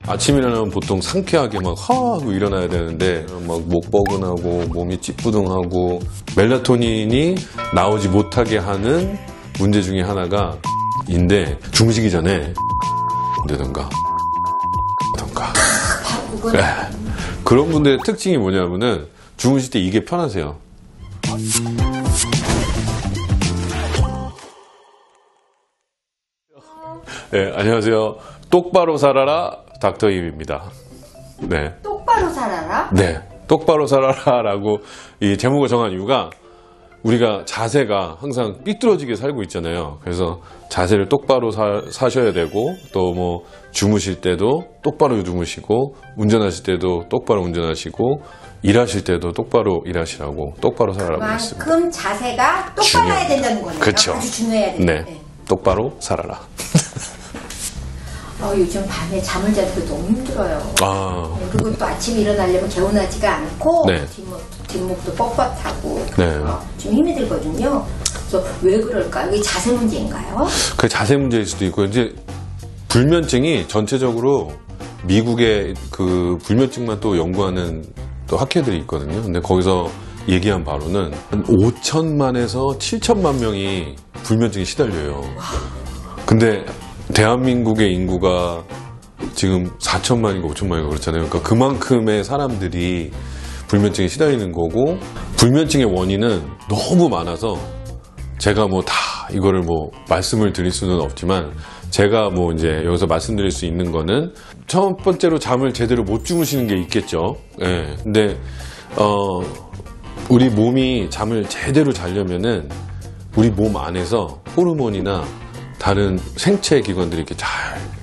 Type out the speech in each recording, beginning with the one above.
아침에 일어나면 보통 상쾌하게 막 하고 일어나야 되는데 막 목 뻐근하고 몸이 찌뿌둥하고 멜라토닌이 나오지 못하게 하는 문제 중에 하나가 인데 주무시기 전에 된다던가 네. 그런 분들의 특징이 뭐냐면은 주무실 때 이게 편하세요. 네, 안녕하세요. 똑바로 살아라 닥터임입니다. 네. 똑바로 살아라? 네. 똑바로 살아라라고 이 제목을 정한 이유가 우리가 자세가 항상 삐뚤어지게 살고 있잖아요. 그래서 자세를 똑바로 사셔야 되고 또 뭐 주무실 때도 똑바로 주무시고 운전하실 때도 똑바로 운전하시고 일하실 때도 똑바로 일하시라고 똑바로 살아라고 했습니다. 그만큼 자세가 똑바라야 된다는 거네요. 그렇죠. 아주 중요해야 된다. 네. 네. 똑바로 살아라. 요즘 밤에 잠을 자기가 너무 힘들어요. 그리고 또 아침에 일어나려면 개운하지가 않고 네. 뒷목도 뻣뻣하고 네. 좀 힘이 들거든요. 그래서 왜 그럴까요? 이게 자세 문제인가요? 그 자세 문제일 수도 있고 이제 불면증이 전체적으로 미국의 그 불면증만 또 연구하는 또 학회들이 있거든요. 근데 거기서 얘기한 바로는 한 5천만에서 7천만 명이 불면증에 시달려요. 근데 대한민국의 인구가 지금 4천만인가 5천만인가 그렇잖아요. 그러니까 그만큼의 사람들이 불면증에 시달리는 거고 불면증의 원인은 너무 많아서 제가 뭐 다 이거를 뭐 말씀을 드릴 수는 없지만 제가 뭐 이제 여기서 말씀드릴 수 있는 거는 첫 번째로 잠을 제대로 못 주무시는 게 있겠죠. 예. 근데 우리 몸이 잠을 제대로 자려면은 우리 몸 안에서 호르몬이나 다른 생체 기관들이 이렇게 잘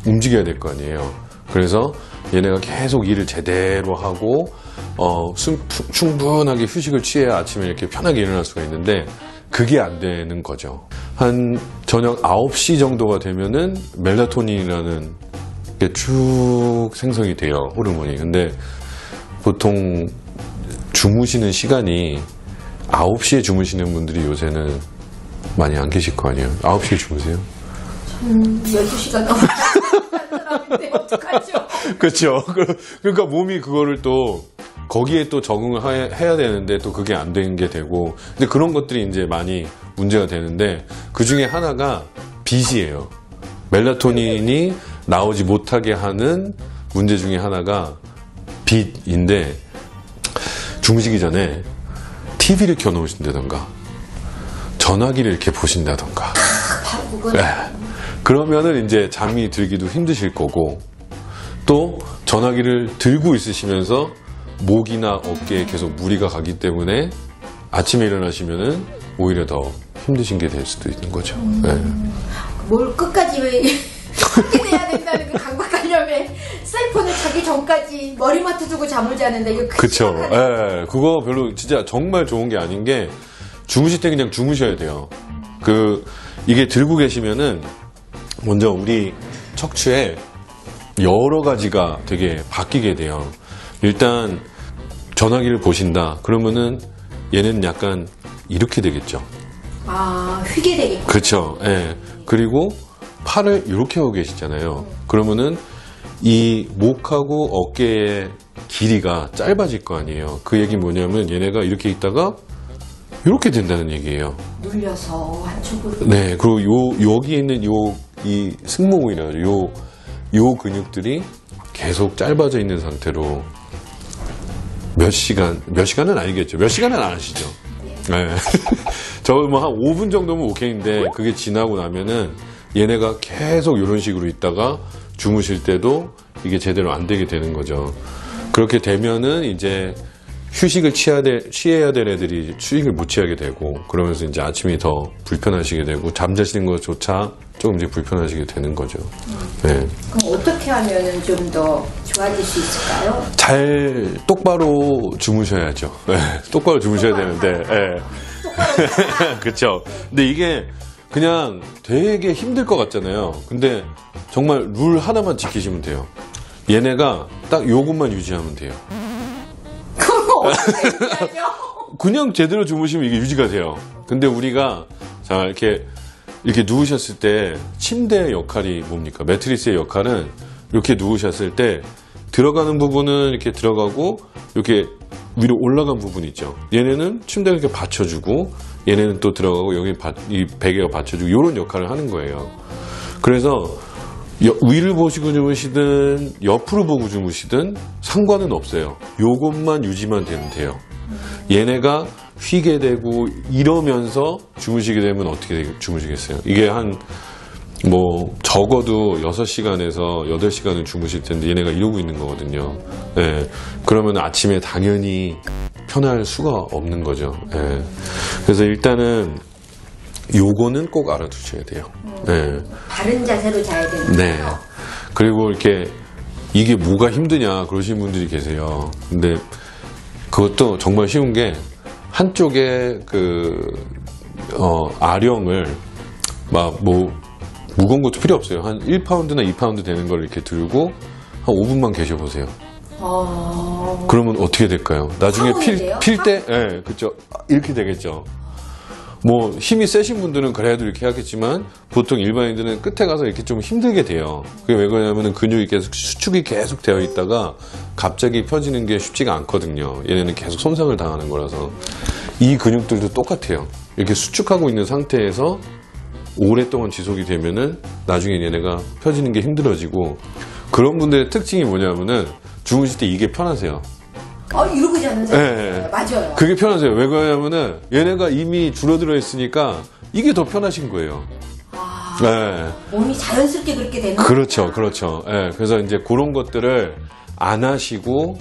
움직여야 될 거 아니에요. 그래서 얘네가 계속 일을 제대로 하고 충분하게 휴식을 취해야 아침에 이렇게 편하게 일어날 수가 있는데 그게 안 되는 거죠. 한 저녁 9시 정도가 되면은 멜라토닌이라는 게 쭉 생성이 돼요. 호르몬이. 근데 보통 주무시는 시간이 9시에 주무시는 분들이 요새는 많이 안 계실 거 아니에요. 9시에 주무세요? 12시간 넘는 사람인데 어떡하죠? 그렇죠. 그러니까 몸이 그거를 또 거기에 또 적응을 해야 되는데 또 그게 안 되는 게 되고 근데 그런 것들이 이제 많이 문제가 되는데 그 중에 하나가 빛이에요. 멜라토닌이 나오지 못하게 하는 문제 중에 하나가 빛인데 주무시기 전에 TV를 켜놓으신다던가 전화기를 이렇게 보신다던가 바쁘군. 네. 그러면은 이제 잠이 들기도 힘드실 거고 또 전화기를 들고 있으시면서 목이나 어깨에 계속 무리가 가기 때문에 아침에 일어나시면은 오히려 더 힘드신 게 될 수도 있는 거죠. 네. 뭘 끝까지 왜 확인해야 된다는 그 강박관념에 셀폰을 자기 전까지 머리맡에 두고 잠을 자는데 이거 그쵸. 예, 그거 별로 진짜 정말 좋은 게 아닌 게 주무실 때 그냥 주무셔야 돼요. 이게 들고 계시면은 먼저 우리 척추에 여러 가지가 되게 바뀌게 돼요. 일단 전화기를 보신다. 그러면은 얘는 약간 이렇게 되겠죠. 휘게 되겠죠. 그렇죠. 예. 그리고 팔을 이렇게 하고 계시잖아요. 그러면은 이 목하고 어깨의 길이가 짧아질 거 아니에요. 그 얘기 뭐냐면 얘네가 이렇게 있다가 이렇게 된다는 얘기예요. 눌려서 한쪽으로. 네. 그리고 여기 있는 이 승모근이라고 요 근육들이 계속 짧아져 있는 상태로 몇 시간은 아니겠죠. 몇 시간은 안 하시죠. 네. 저 뭐 한 5분 정도면 오케이인데 그게 지나고 나면은 얘네가 계속 이런 식으로 있다가 주무실 때도 이게 제대로 안 되게 되는 거죠. 그렇게 되면은 이제 휴식을 취해야 될 애들이 휴식을 못 취하게 되고 그러면서 이제 아침이 더 불편하시게 되고 잠자시는 것조차 조금씩 불편하시게 되는 거죠. 네. 그럼 어떻게 하면은 좀 더 좋아질 수 있을까요? 잘 똑바로 주무셔야죠. 네. 똑바로 주무셔야 되는데. 네. 그렇죠. 근데 이게 그냥 되게 힘들 것 같잖아요. 근데 정말 룰 하나만 지키시면 돼요. 얘네가 딱 요것만 유지하면 돼요. 그럼 어떻게 해야죠? 그냥 제대로 주무시면 이게 유지가 돼요. 근데 우리가 자 이렇게 누우셨을 때 침대의 역할이 뭡니까? 매트리스의 역할은 이렇게 누우셨을 때 들어가는 부분은 이렇게 들어가고 이렇게 위로 올라간 부분이 있죠. 얘네는 침대를 이렇게 받쳐주고 얘네는 또 들어가고 여기 이 베개가 받쳐주고 이런 역할을 하는 거예요. 그래서 위를 보시고 주무시든 옆으로 보고 주무시든 상관은 없어요. 요것만 유지만 되면 돼요. 얘네가 휘게 되고 이러면서 주무시게 되면 어떻게 주무시겠어요? 이게 적어도 6시간에서 8시간을 주무실 텐데 얘네가 이러고 있는 거거든요. 예. 그러면 아침에 당연히 편할 수가 없는 거죠. 예. 그래서 일단은 요거는 꼭 알아두셔야 돼요. 예. 바른 자세로 자야 되는 거예요. 네. 그리고 이렇게 이게 뭐가 힘드냐 그러시는 분들이 계세요. 근데 그것도 정말 쉬운 게 한쪽에 아령을 무거운 것도 필요 없어요. 한 1파운드나 2파운드 되는 걸 이렇게 들고 한 5분만 계셔보세요. 그러면 어떻게 될까요? 나중에 필 때, 예, 그쵸. 이렇게 되겠죠. 힘이 세신 분들은 그래도 이렇게 하겠지만 보통 일반인들은 끝에 가서 이렇게 좀 힘들게 돼요. 그게 왜 그러냐면은 근육이 계속 수축이 계속 되어 있다가 갑자기 펴지는 게 쉽지가 않거든요. 얘네는 계속 손상을 당하는 거라서. 이 근육들도 똑같아요. 이렇게 수축하고 있는 상태에서 오랫동안 지속이 되면은 나중에 얘네가 펴지는 게 힘들어지고, 그런 분들의 특징이 뭐냐면은 주무실 때 이게 편하세요. 이러고 자는 사람. 네. 맞아요. 그게 편하세요. 왜 그러냐면은 얘네가 이미 줄어들어 있으니까 이게 더 편하신 거예요. 네. 몸이 자연스럽게 그렇게 되는 거예요. 그렇죠, 그렇죠. 네. 그래서 이제 그런 것들을 안 하시고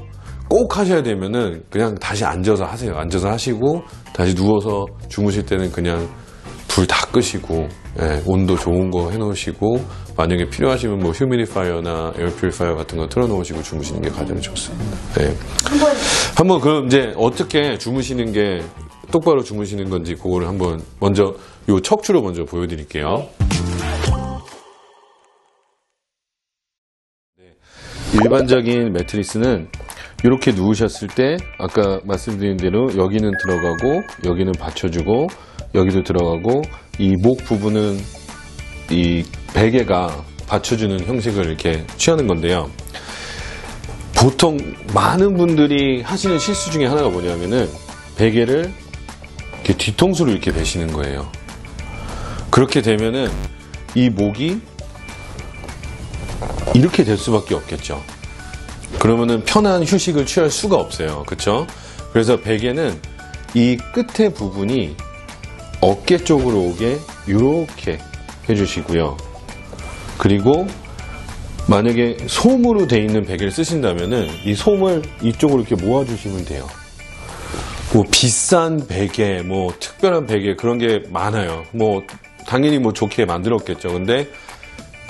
꼭 하셔야 되면은 그냥 다시 앉아서 하세요. 앉아서 하시고 다시 누워서 주무실 때는 그냥 불 다 끄시고, 예, 온도 좋은 거 해놓으시고, 만약에 필요하시면 휴미디파이어나 에어퓨리파이어 같은 거 틀어놓으시고 주무시는 게 가장 좋습니다. 예. 한번 그럼 이제 어떻게 주무시는 게 똑바로 주무시는 건지 그거를 한번 먼저 요 척추로 먼저 보여드릴게요. 일반적인 매트리스는 이렇게 누우셨을 때 아까 말씀드린 대로 여기는 들어가고 여기는 받쳐주고 여기도 들어가고 이 목 부분은 이 베개가 받쳐주는 형식을 이렇게 취하는 건데요. 보통 많은 분들이 하시는 실수 중에 하나가 뭐냐면은 베개를 이렇게 뒤통수로 이렇게 베시는 거예요. 그렇게 되면은 이 목이 이렇게 될 수밖에 없겠죠. 그러면은 편한 휴식을 취할 수가 없어요. 그렇죠? 그래서 베개는 이 끝에 부분이 어깨 쪽으로 오게 이렇게 해주시고요. 그리고 만약에 솜으로 돼 있는 베개를 쓰신다면은 이 솜을 이쪽으로 이렇게 모아주시면 돼요. 비싼 베개, 특별한 베개 그런 게 많아요. 당연히 좋게 만들었겠죠. 근데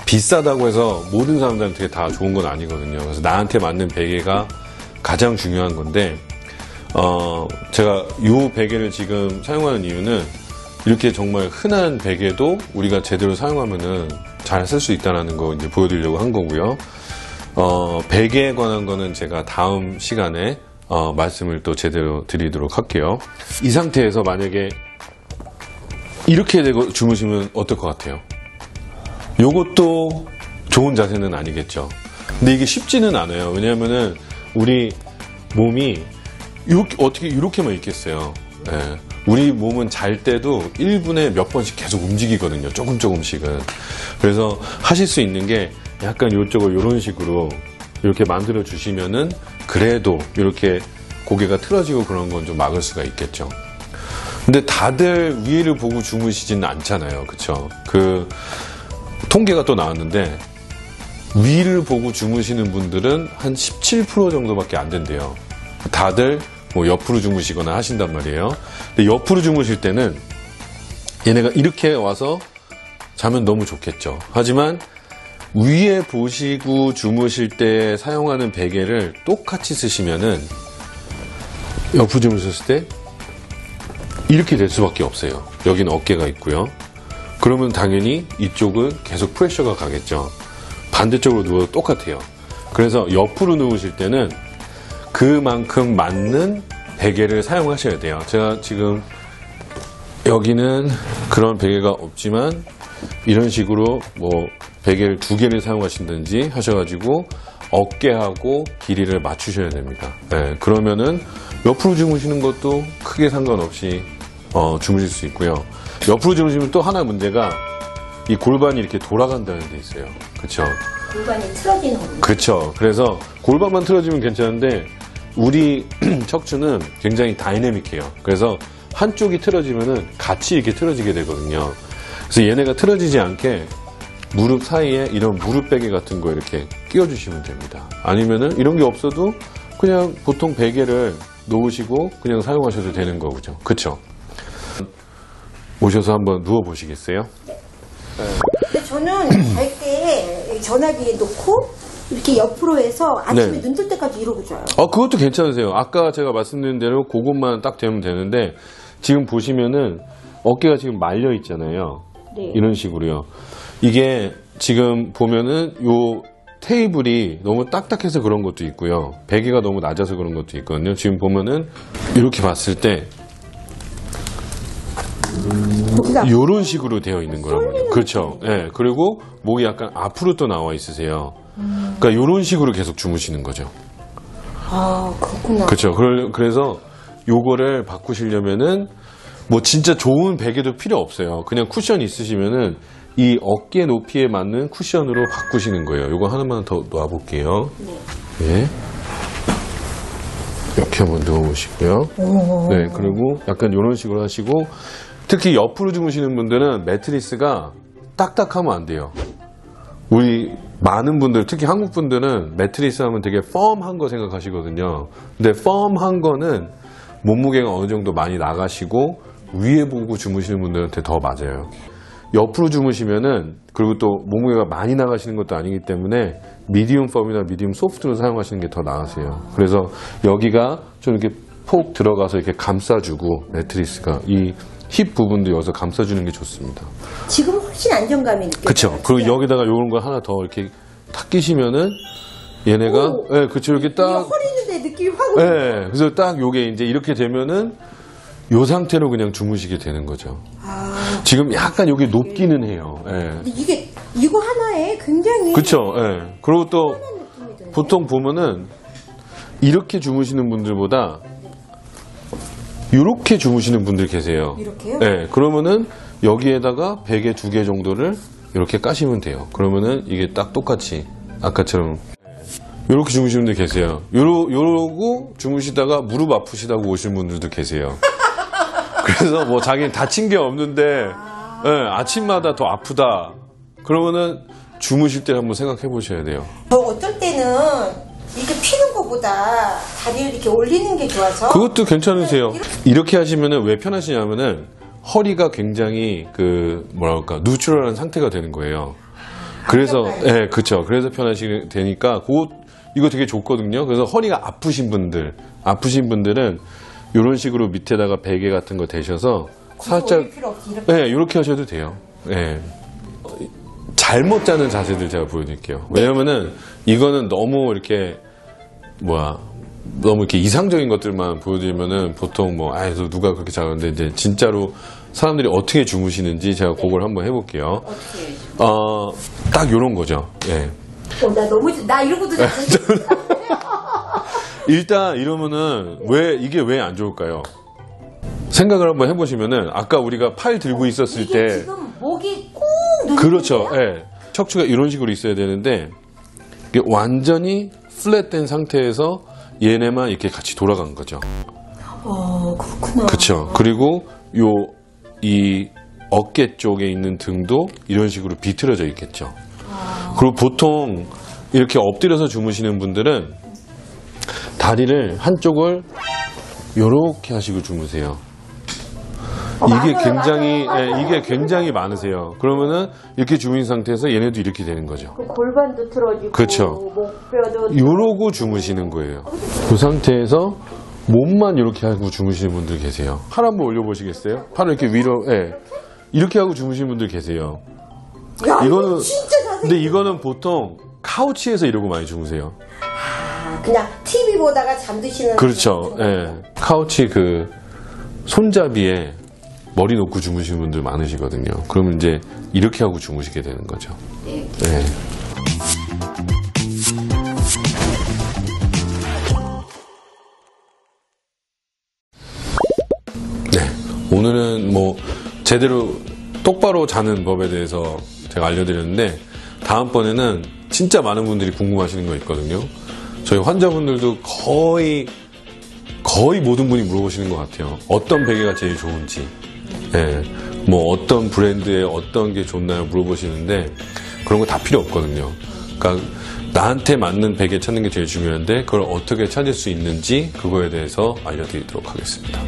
비싸다고 해서 모든 사람들한테 다 좋은 건 아니거든요. 그래서 나한테 맞는 베개가 가장 중요한 건데, 제가 이 베개를 지금 사용하는 이유는 이렇게 정말 흔한 베개도 우리가 제대로 사용하면은 잘 쓸 수 있다는 거 이제 보여드리려고 한 거고요. 베개에 관한 거는 제가 다음 시간에 말씀을 또 제대로 드리도록 할게요. 이 상태에서 만약에 이렇게 되고 주무시면 어떨 것 같아요? 요것도 좋은 자세는 아니겠죠. 근데 이게 쉽지는 않아요. 왜냐하면은 우리 몸이 어떻게 이렇게만 있겠어요. 예. 우리 몸은 잘 때도 1분에 몇 번씩 계속 움직이거든요. 조금씩은. 그래서 하실 수 있는 게 약간 이쪽을 이런 식으로 이렇게 만들어 주시면은 그래도 이렇게 고개가 틀어지고 그런 건 좀 막을 수가 있겠죠. 근데 다들 위를 보고 주무시지는 않잖아요. 그쵸? 통계가 또 나왔는데 위를 보고 주무시는 분들은 한 17% 정도밖에 안 된대요. 다들 옆으로 주무시거나 하신단 말이에요. 근데 옆으로 주무실 때는 얘네가 이렇게 와서 자면 너무 좋겠죠. 하지만 위에 보시고 주무실 때 사용하는 베개를 똑같이 쓰시면은 옆으로 주무셨을 때 이렇게 될 수밖에 없어요. 여기는 어깨가 있고요. 그러면 당연히 이쪽은 계속 프레셔가 가겠죠. 반대쪽으로 누워도 똑같아요. 그래서 옆으로 누우실 때는 그만큼 맞는 베개를 사용하셔야 돼요. 제가 지금 여기는 그런 베개가 없지만 이런 식으로 베개를 2개를 사용하신다든지 하셔가지고 어깨하고 길이를 맞추셔야 됩니다. 예, 그러면은 옆으로 주무시는 것도 크게 상관없이 주무실 수 있고요. 옆으로 주무시면 또 하나 문제가 이 골반이 이렇게 돌아간다는 데 있어요. 그쵸? 골반이 틀어지는 거군요. 그쵸. 그래서 골반만 틀어지면 괜찮은데 우리 척추는 굉장히 다이내믹해요. 그래서 한쪽이 틀어지면은 같이 이렇게 틀어지게 되거든요. 그래서 얘네가 틀어지지 않게 무릎 사이에 이런 무릎 베개 같은 거 이렇게 끼워주시면 됩니다. 아니면은 이런 게 없어도 그냥 보통 베개를 놓으시고 그냥 사용하셔도 되는 거죠. 그쵸? 오셔서 한번 누워 보시겠어요? 근데 저는 잘 때 전화기에 놓고 이렇게 옆으로 해서 아침에 네. 눈 뜰 때까지 이러고 자요. 그것도 괜찮으세요. 아까 제가 말씀드린 대로 그것만 딱 되면 되는데 지금 보시면은 어깨가 지금 말려 있잖아요. 네. 이런 식으로요. 이게 지금 보면은 요 테이블이 너무 딱딱해서 그런 것도 있고요. 베개가 너무 낮아서 그런 것도 있거든요. 지금 보면은 이렇게 봤을 때 여기가 이런 식으로 되어 있는 거란 말이에요. 그렇죠. 예. 그리고 목이 약간 앞으로 또 나와 있으세요. 그러니까 이런 식으로 계속 주무시는 거죠. 그렇구나. 그렇죠. 그래서 요거를 바꾸시려면은 뭐 진짜 좋은 베개도 필요 없어요. 그냥 쿠션 있으시면은 이 어깨 높이에 맞는 쿠션으로 바꾸시는 거예요. 요거 하나만 더 놔볼게요. 네. 이렇게 한번 누워보시고요. 네. 그리고 약간 이런 식으로 하시고 특히 옆으로 주무시는 분들은 매트리스가 딱딱하면 안 돼요. 우리 많은 분들, 특히 한국 분들은 매트리스 하면 되게 펌한 거 생각하시거든요. 근데 펌한 거는 몸무게가 어느 정도 많이 나가시고 위에 보고 주무시는 분들한테 더 맞아요. 옆으로 주무시면은 그리고 또 몸무게가 많이 나가시는 것도 아니기 때문에 미디움 펌이나 미디움 소프트를 사용하시는 게 더 나으세요. 그래서 여기가 좀 이렇게 폭 들어가서 이렇게 감싸주고 매트리스가 이 힙 부분도 여기서 감싸주는 게 좋습니다. 지금 훨씬 안정감이 느껴져요. 그쵸. 그리고 여기다가 요런 거 하나 더 이렇게 탁 끼시면은 얘네가, 예, 그쵸. 이렇게 딱. 허리 있는데 느낌이 확. 예, 그래서 딱 요게 이제 이렇게 되면은 요 상태로 그냥 주무시게 되는 거죠. 지금 약간 여기 높기는 해요. 예. 근데 이거 하나에 굉장히. 그쵸. 예. 그리고 또 느낌이 드네. 보통 보면은 이렇게 주무시는 분들보다 이렇게 주무시는 분들 계세요. 이렇게요? 네, 그러면은 여기에다가 베개 2개 정도를 이렇게 까시면 돼요. 그러면은 이게 딱 똑같이 아까처럼 이렇게 주무시는 분들 계세요. 요러고 주무시다가 무릎 아프시다고 오시는 분들도 계세요. 그래서 뭐 자기는 다친 게 없는데 네, 아침마다 더 아프다. 그러면은 주무실 때 한번 생각해 보셔야 돼요. 어떨 때는 이렇게 피는 것보다 다리를 이렇게 올리는 게 좋아서. 그것도 괜찮으세요. 이렇게 하시면은 왜 편하시냐면은 허리가 굉장히 그 뭐랄까 누트럴한 상태가 되는 거예요. 그래서 예, 그렇죠. 그래서 편하시게 되니까 이거 되게 좋거든요. 그래서 허리가 아프신 분들은 이런 식으로 밑에다가 베개 같은 거 대셔서 살짝 필요 없이 이렇게. 예, 이렇게 하셔도 돼요. 예. 잘못 자는 자세들 제가 보여드릴게요. 왜냐면은 이거는 너무 이렇게 너무 이렇게 이상적인 것들만 보여드리면은 보통 누가 그렇게 자는데 이제 진짜로 사람들이 어떻게 주무시는지 제가 그걸 한번 해볼게요. 어떻게? 딱 요런 거죠. 예. 나 이러고도 자신. 일단 이러면은 이게 왜 안 좋을까요? 생각을 한번 해보시면은 아까 우리가 팔 들고 있었을 이게 때 지금 목이 꾹 누르는 그렇죠. 거예요? 예. 척추가 이런 식으로 있어야 되는데 이게 완전히 플랫된 상태에서 얘네만 이렇게 같이 돌아간 거죠. 그렇구나. 그렇죠. 그리고 이 어깨 쪽에 있는 등도 이런 식으로 비틀어져 있겠죠. 그리고 보통 이렇게 엎드려서 주무시는 분들은 다리를 한쪽을 이렇게 하시고 주무세요. 이게 굉장히 많으세요. 그러면은 이렇게 주무신 상태에서 얘네도 이렇게 되는 거죠. 골반도 틀어지고. 그쵸. 목뼈도. 이러고 주무시는 거예요. 그 상태에서 몸만 이렇게 하고 주무시는 분들 계세요. 팔 한번 올려보시겠어요? 팔을 이렇게 위로, 예. 이렇게 하고 주무시는 분들 계세요. 야, 이거는, 진짜 자세. 근데 이거는 보통 카우치에서 이러고 많이 주무세요. 그냥 TV 보다가 잠드시는. 그렇죠. 예. 카우치 손잡이에 머리 놓고 주무시는 분들 많으시거든요. 그러면 이제 이렇게 하고 주무시게 되는 거죠. 네. 네. 네. 오늘은 뭐 제대로 똑바로 자는 법에 대해서 제가 알려드렸는데 다음번에는 진짜 많은 분들이 궁금하시는 거 있거든요. 저희 환자분들도 거의 모든 분이 물어보시는 것 같아요. 어떤 베개가 제일 좋은지, 뭐 어떤 브랜드의 어떤 게 좋나요 물어보시는데 그런 거 다 필요 없거든요. 그러니까 나한테 맞는 베개 찾는 게 제일 중요한데 그걸 어떻게 찾을 수 있는지 그거에 대해서 알려드리도록 하겠습니다.